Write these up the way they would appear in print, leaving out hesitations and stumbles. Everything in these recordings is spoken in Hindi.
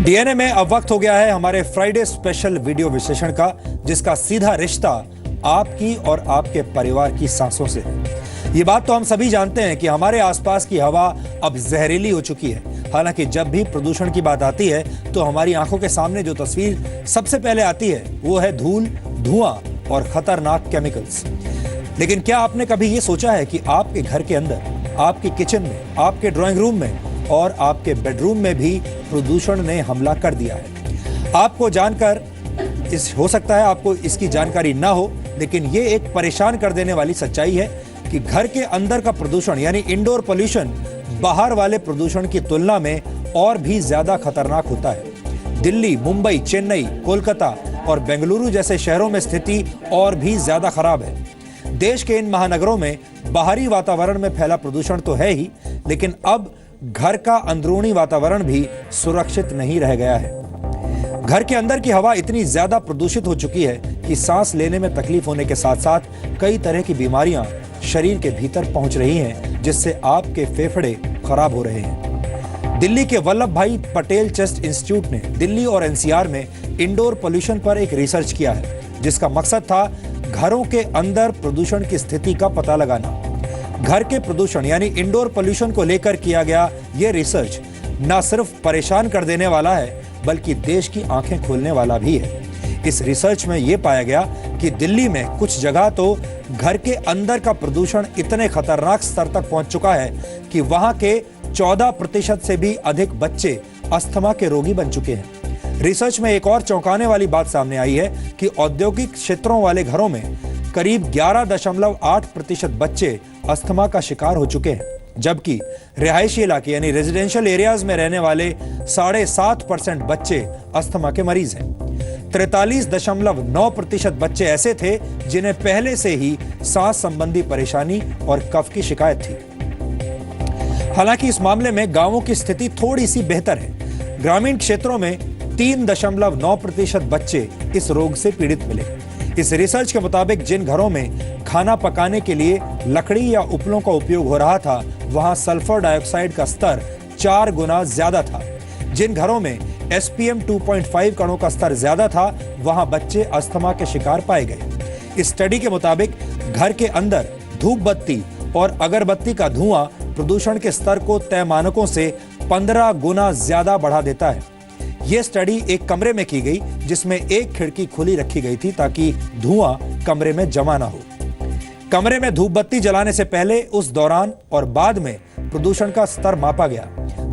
डीएनए में अब वक्त हो गया है हमारे फ्राइडे स्पेशल वीडियो विश्लेषण का, जिसका सीधा रिश्ता आपकी और आपके परिवार की सांसों से है। ये बात तो हम सभी जानते हैं कि हमारे आसपास की हवा अब जहरीली हो चुकी है। हालांकि जब भी प्रदूषण की बात आती है तो हमारी आंखों के सामने जो तस्वीर सबसे पहले आती है वो है धूल, धुआं और खतरनाक केमिकल्स। लेकिन क्या आपने कभी ये सोचा है कि आपके घर के अंदर, आपके किचन में, आपके ड्राइंग रूम में और आपके बेडरूम में भी प्रदूषण ने हमला कर दिया है? आपको जानकर हो सकता है आपको इसकी जानकारी ना हो, लेकिन ये एक परेशान कर देने वाली सच्चाई है कि घर के अंदर का प्रदूषण यानी इंडोर पोल्यूशन बाहर वाले प्रदूषण की तुलना में और भी ज्यादा खतरनाक होता है। दिल्ली, मुंबई, चेन्नई, कोलकाता और बेंगलुरु जैसे शहरों में स्थिति और भी ज्यादा खराब है। देश के इन महानगरों में बाहरी वातावरण में फैला प्रदूषण तो है ही, लेकिन अब घर का अंदरूनी वातावरण भी सुरक्षित नहीं रह गया है। घर के अंदर की हवा इतनी ज्यादा प्रदूषित हो चुकी है कि सांस लेने में तकलीफ होने के साथ साथ कई तरह की बीमारियां शरीर के भीतर पहुंच रही हैं, जिससे आपके फेफड़े खराब हो रहे हैं। दिल्ली के वल्लभ भाई पटेल चेस्ट इंस्टीट्यूट ने दिल्ली और एनसीआर में इंडोर पोल्यूशन पर एक रिसर्च किया है, जिसका मकसद था घरों के अंदर प्रदूषण की स्थिति का पता लगाना। घर के प्रदूषण यानी इंडोर पोल्यूशन को लेकर किया गया यह रिसर्च न सिर्फ परेशान कर देने वाला है, बल्कि देश की आंखें खोलने वाला भी है। इस रिसर्च में यह पाया गया कि दिल्ली में कुछ जगह तो घर के अंदर का प्रदूषण इतने खतरनाक स्तर तक पहुंच चुका है कि वहां के 14% से भी अधिक बच्चे अस्थमा के रोगी बन चुके हैं। रिसर्च में एक और चौंकाने वाली बात सामने आई है कि औद्योगिक क्षेत्रों वाले घरों में करीब 11.8% बच्चे अस्थमा का शिकार हो चुके हैं, जबकि रिहायशी इलाके यानी रेजिडेंशियल एरियाज में रहने वाले 7.5% बच्चे अस्थमा के मरीज हैं। 43.9% बच्चे ऐसे थे जिन्हें पहले से ही सांस संबंधी परेशानी और कफ की शिकायत थी। हालांकि इस मामले में गांवों की स्थिति थोड़ी सी बेहतर है। ग्रामीण क्षेत्रों में 3.9% बच्चे इस रोग से पीड़ित मिले। इस रिसर्च के मुताबिक जिन घरों में खाना पकाने के लिए लकड़ी या उपलों का उपयोग हो रहा था, वहां सल्फर डाइऑक्साइड का स्तर 4 गुना ज्यादा था। जिन घरों में SPM 2.5 कणों का स्तर ज्यादा था, वहां बच्चे अस्थमा के शिकार पाए गए। इस स्टडी के मुताबिक घर के अंदर धूप बत्ती और अगरबत्ती का धुआं प्रदूषण के स्तर को तय मानकों से 15 गुना ज्यादा बढ़ा देता है। यह स्टडी एक कमरे में की गई जिसमें एक खिड़की खुली रखी गई थी ताकि धुआं कमरे में जमा ना हो। कमरे में धूप बत्ती जलाने से पहले, उस दौरान और बाद में प्रदूषण का स्तर मापा गया।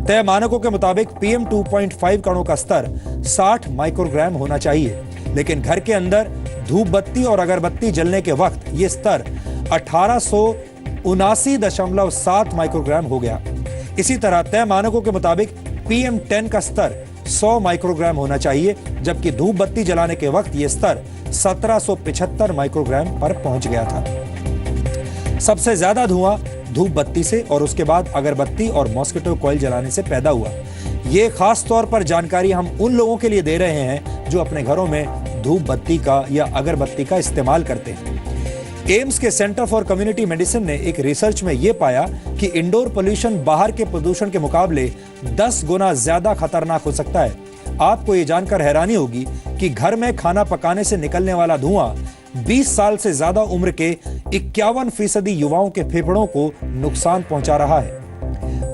तय मानकों के मुताबिक PM 2.5 कणों का स्तर 60 माइक्रोग्राम होना चाहिए, लेकिन घर के अंदर धूप बत्ती और अगरबत्ती जलने के वक्त यह स्तर 1879.7 माइक्रोग्राम हो गया। इसी तरह तय मानकों के मुताबिक PM 10 का स्तर 100 माइक्रोग्राम होना चाहिए, जबकि धूप बत्ती जलाने के वक्त यह स्तर 1775 माइक्रोग्राम पर पहुंच गया था। सबसे ज्यादा धुआं धूप बत्ती से और उसके बाद अगरबत्ती और मॉस्किटो कॉइल जलाने से पैदा हुआ। ये खास तौर पर जानकारी हम उन लोगों के लिए दे रहे हैं जो अपने घरों में धूप बत्ती का या अगरबत्ती का इस्तेमाल करते हैं। एम्स के सेंटर फॉर कम्युनिटी मेडिसिन ने एक रिसर्च में यह पाया कि इंडोर पोल्यूशन बाहर के प्रदूषण के मुकाबले 10 गुना ज्यादा खतरनाक हो सकता है। आपको ये जानकर हैरानी होगी कि घर में खाना पकाने से निकलने वाला धुआं 20 साल से ज्यादा उम्र के 51% युवाओं के फेफड़ों को नुकसान पहुंचा रहा है।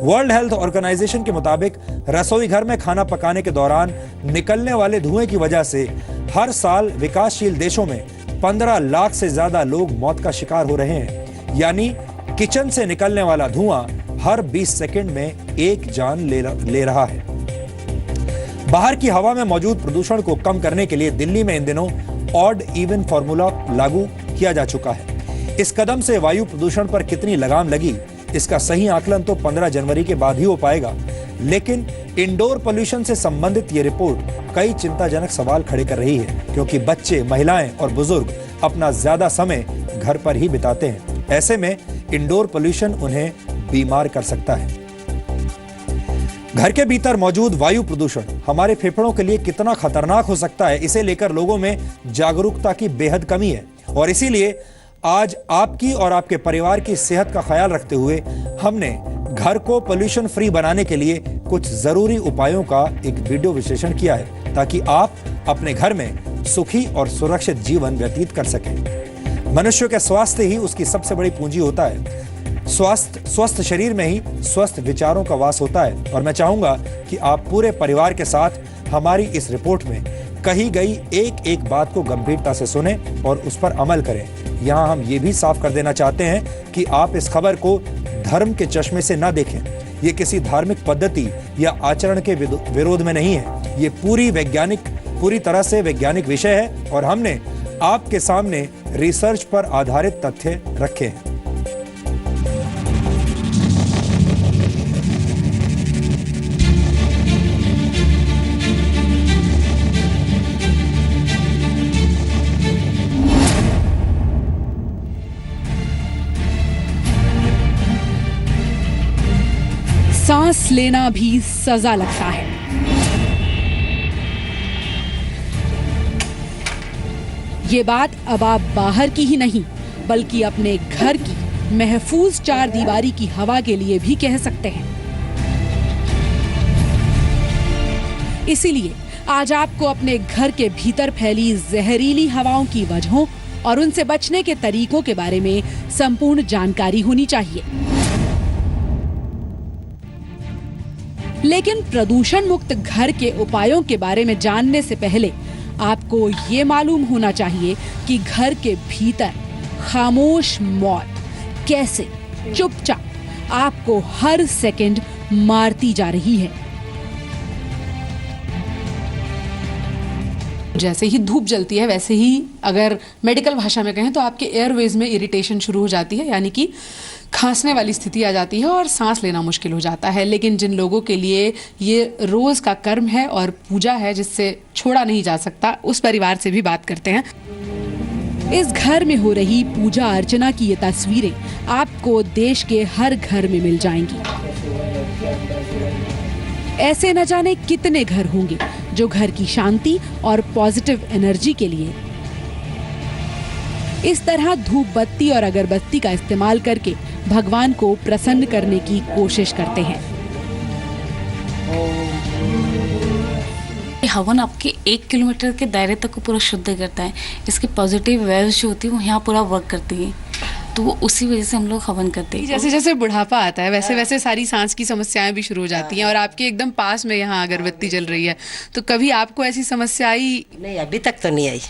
वर्ल्ड हेल्थ ऑर्गेनाइजेशन के मुताबिक रसोई घर में खाना पकाने के दौरान निकलने वाले धुएं की वजह से हर साल विकासशील देशों में 15 लाख से ज्यादा लोग मौत का शिकार हो रहे हैं। यानी किचन से निकलने वाला धुआं हर 20 सेकंड में एक जान ले रहा है। बाहर की हवा में मौजूद प्रदूषण को कम करने के लिए दिल्ली में इन दिनों ऑड इवन फॉर्मूला लागू किया जा चुका है। इस कदम से वायु प्रदूषण पर कितनी लगाम लगी, इसका सही आकलन तो 15 जनवरी के बाद ही हो पाएगा। लेकिन इंडोर पोल्यूशन से संबंधित ये रिपोर्ट कई चिंताजनक सवाल खड़े कर रही है, क्योंकि बच्चे, महिलाएं और बुजुर्ग अपना ज्यादा समय घर पर ही बिताते हैं। ऐसे में इंडोर पोल्यूशन उन्हें बीमार कर सकता है। घर के भीतर मौजूद वायु प्रदूषण हमारे फेफड़ों के लिए कितना खतरनाक हो सकता है, इसे लेकर लोगों में जागरूकता की बेहद कमी है। और इसीलिए आज आपकी और आपके परिवार की सेहत का ख्याल रखते हुए हमने घर को पोल्यूशन फ्री बनाने के लिए कुछ जरूरी उपायों का एक वीडियो विश्लेषण किया है ताकि आप अपने घर में सुखी और सुरक्षित जीवन व्यतीत कर सकें। मनुष्य का स्वास्थ्य ही उसकी सबसे बड़ी पूंजी होता है। स्वस्थ शरीर में ही स्वस्थ विचारों का वास होता है। और मैं चाहूंगा कि आप पूरे परिवार के साथ हमारी इस रिपोर्ट में कही गई एक एक बात को गंभीरता से सुने और उस पर अमल करें। यहाँ हम ये भी साफ कर देना चाहते हैं कि आप इस खबर को धर्म के चश्मे से ना देखें। ये किसी धार्मिक पद्धति या आचरण के विरोध में नहीं है। ये पूरी तरह से वैज्ञानिक विषय है और हमने आपके सामने रिसर्च पर आधारित तथ्य रखे हैं। सांस लेना भी सजा लगता है। ये बात अब आप बाहर की ही नहीं बल्कि अपने घर की महफूज चार दीवारी की हवा के लिए भी कह सकते हैं। इसीलिए आज आपको अपने घर के भीतर फैली जहरीली हवाओं की वजहों और उनसे बचने के तरीकों के बारे में संपूर्ण जानकारी होनी चाहिए। लेकिन प्रदूषण मुक्त घर के उपायों के बारे में जानने से पहले आपको ये मालूम होना चाहिए कि घर के भीतर खामोश मौत कैसे चुपचाप आपको हर सेकंड मारती जा रही है। जैसे ही धूप जलती है वैसे ही अगर मेडिकल भाषा में कहें तो आपके एयरवेज में इरिटेशन शुरू हो जाती है, यानी कि खांसने वाली स्थिति आ जाती है और सांस लेना मुश्किल हो जाता है। लेकिन जिन लोगों के लिए ये रोज का कर्म है और पूजा है जिससे छोड़ा नहीं जा सकता, उस परिवार से भी बात करते हैं। इस घर में हो रही पूजा अर्चना की ये तस्वीरें आपको देश के हर घर में मिल जाएंगी। ऐसे न जाने कितने घर होंगे जो घर की शांति और पॉजिटिव एनर्जी के लिए इस तरह धूप बत्ती और अगरबत्ती का इस्तेमाल करके भगवान को प्रसन्न करने की कोशिश करते हैं। हवन आपके 1 किलोमीटर के दायरे तक को पूरा शुद्ध करता है। इसकी पॉजिटिव वेव्स जो होती है वो यहाँ पूरा वर्क करती है, तो वो उसी वजह से हम लोग हवन करते हैं। जैसे जैसे बुढ़ापा आता है वैसे वैसे सारी सांस की समस्याएं भी शुरू हो जाती हैं और आपके एकदम पास में यहाँ अगरबत्ती जल रही है, तो कभी आपको ऐसी समस्या आई? नहीं, अभी तक तो नहीं आई।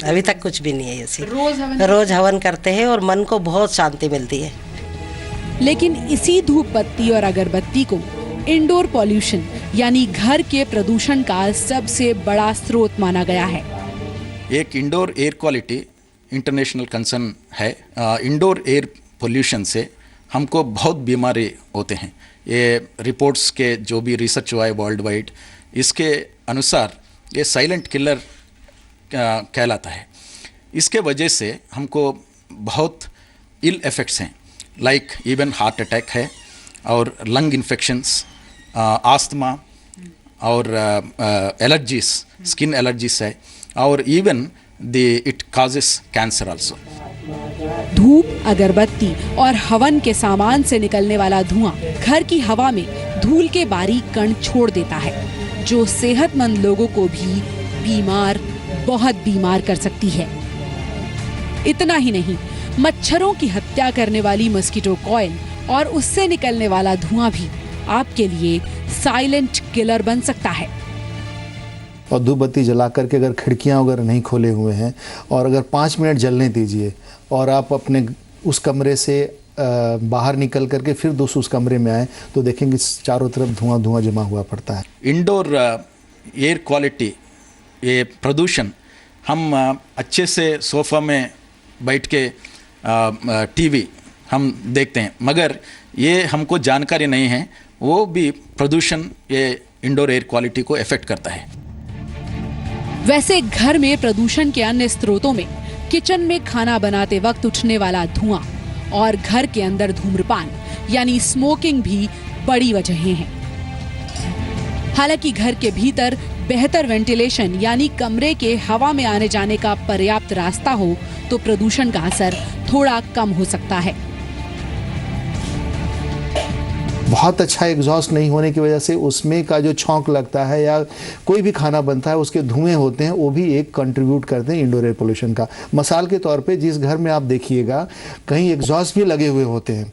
अभी तक कुछ भी नहीं आई ऐसी। रोज हवन करते हैं और मन को बहुत शांति मिलती है। लेकिन इसी धूप बत्ती और अगरबत्ती को इंडोर पॉल्यूशन यानी घर के प्रदूषण का सबसे बड़ा स्रोत माना गया है। एक indoor air quality international concern है। इंडोर एयर पोल्यूशन से हमको बहुत बीमारी होते हैं। ये रिपोर्ट्स के जो भी रिसर्च हुआ है वर्ल्ड वाइड, इसके अनुसार ये साइलेंट किलर कहलाता है। इसके वजह से हमको बहुत इल इफेक्ट्स हैं, लाइक इवन हार्ट अटैक है और लंग इन्फेक्शंस, आस्थमा और एलर्जीज, स्किन एलर्जीज है और even it causes cancer also. धूप, अगरबत्ती और हवन के सामान से निकलने वाला धुआं घर की हवा में धूल के बारीक कण छोड़ देता है, जो सेहतमंद लोगों को भी बहुत बीमार कर सकती है। इतना ही नहीं, मच्छरों की हत्या करने वाली मस्कीटो कॉइल और उससे निकलने वाला धुआं भी आपके लिए साइलेंट किलर बन सकता है। और धूप बत्ती जला करके अगर खिड़कियां वगैरह नहीं खोले हुए हैं और अगर 5 मिनट जलने दीजिए और आप अपने उस कमरे से बाहर निकल करके फिर उस कमरे में आए तो देखेंगे चारों तरफ धुआं जमा हुआ पड़ता है। इंडोर एयर क्वालिटी, ये प्रदूषण हम अच्छे से सोफा में बैठ के टीवी हम देखते हैं, मगर ये हमको जानकारी नहीं है वो भी प्रदूषण ये इंडोर एयर क्वालिटी को इफेक्ट करता है। वैसे घर में प्रदूषण के अन्य स्रोतों में किचन में खाना बनाते वक्त उठने वाला धुआं और घर के अंदर धूम्रपान यानी स्मोकिंग भी बड़ी वजहें हैं। हालांकि घर के भीतर बेहतर वेंटिलेशन यानी कमरे के हवा में आने जाने का पर्याप्त रास्ता हो तो प्रदूषण का असर थोड़ा कम हो सकता है। बहुत अच्छा एग्जॉस्ट नहीं होने की वजह से उसमें का जो छौंक लगता है या कोई भी खाना बनता है उसके धुएं होते हैं, वो भी एक कंट्रीब्यूट करते हैं इंडोर एयर पोल्यूशन का। मिसाल के तौर पे जिस घर में आप देखिएगा कहीं एग्जॉस्ट भी लगे हुए होते हैं,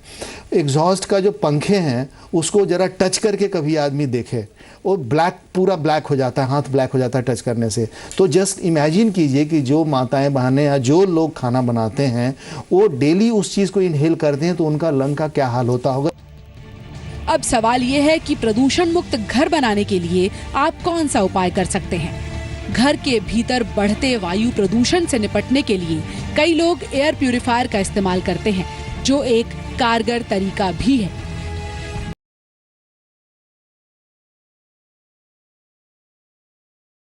एग्जॉस्ट का जो पंखे हैं उसको ज़रा टच करके कभी आदमी देखे, वो ब्लैक, पूरा ब्लैक हो जाता है, हाथ ब्लैक हो जाता है टच करने से। तो जस्ट इमेजिन कीजिए कि जो माताएं बहनें या जो लोग खाना बनाते हैं वो डेली उस चीज़ को इनहेल करते हैं तो उनका लंग का क्या हाल होता होगा। अब सवाल ये है कि प्रदूषण मुक्त घर बनाने के लिए आप कौन सा उपाय कर सकते हैं। घर के भीतर बढ़ते वायु प्रदूषण से निपटने के लिए कई लोग एयर प्यूरिफायर का इस्तेमाल करते हैं, जो एक कारगर तरीका भी है।